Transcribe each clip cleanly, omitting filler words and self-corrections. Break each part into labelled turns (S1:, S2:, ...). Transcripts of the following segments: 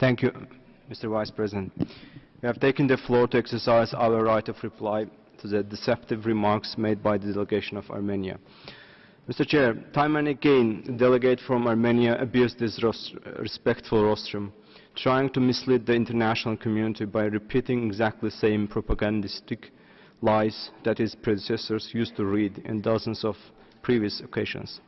S1: Thank you, Mr. Vice President. We have taken the floor to exercise our right of reply to the deceptive remarks made by the delegation of Armenia. Mr. Chair, time and again, the delegate from Armenia abused this respectful rostrum, trying to mislead the international community by repeating exactly the same propagandistic lies that his predecessors used to read in dozens of previous occasions.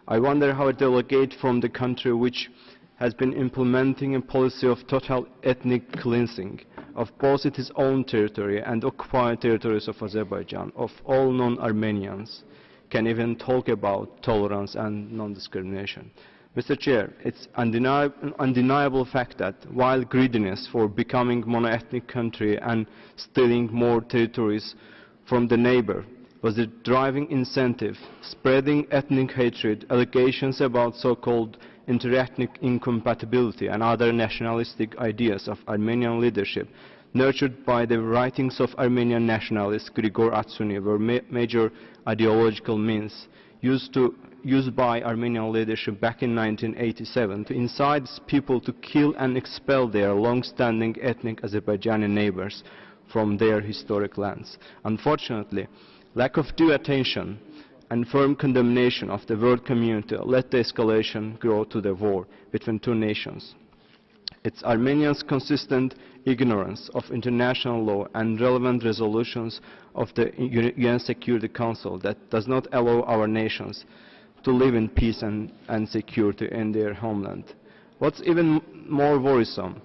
S1: I wonder how a delegate from the country which has been implementing a policy of total ethnic cleansing of both its own territory and occupied territories of Azerbaijan, of all non-Armenians, can even talk about tolerance and non-discrimination. Mr. Chair, it's undeniable fact that while greediness for becoming mono-ethnic country and stealing more territories from the neighbor was the driving incentive, spreading ethnic hatred, allegations about so-called interethnic incompatibility and other nationalistic ideas of Armenian leadership, nurtured by the writings of Armenian nationalist Grigor Atsuni, were major ideological means used by Armenian leadership back in 1987 to incite people to kill and expel their long-standing ethnic Azerbaijani neighbors from their historic lands. Unfortunately, lack of due attention and firm condemnation of the world community led the escalation grow to the war between two nations. It's Armenia's consistent ignorance of international law and relevant resolutions of the UN Security Council that does not allow our nations to live in peace and security in their homeland. What's even more worrisome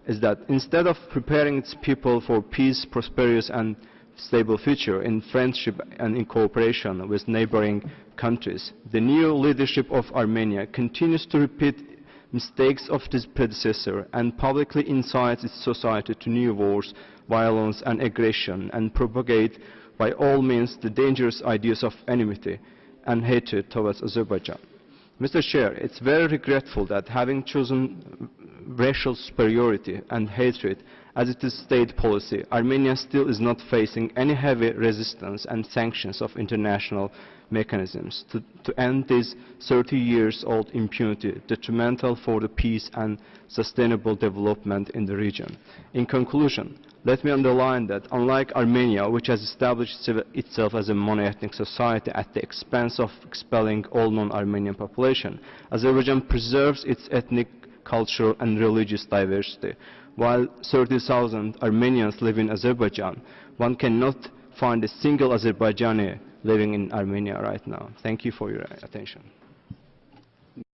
S1: is that instead of preparing its people for peace, prosperous and stable future in friendship and in cooperation with neighboring countries, the new leadership of Armenia continues to repeat mistakes of its predecessor and publicly incites its society to new wars, violence and aggression, and propagate by all means the dangerous ideas of enmity and hatred towards Azerbaijan. Mr. Chair, it's very regretful that having chosen racial superiority and hatred as its state policy, Armenia still is not facing any heavy resistance and sanctions of international mechanisms to end this 30-year-old impunity detrimental for the peace and sustainable development in the region. In conclusion, let me underline that unlike Armenia, which has established itself as a mono-ethnic society at the expense of expelling all non-Armenian population, Azerbaijan preserves its ethnic, cultural and religious diversity. While 30,000 Armenians live in Azerbaijan, one cannot find a single Azerbaijani living in Armenia right now. Thank you for your attention.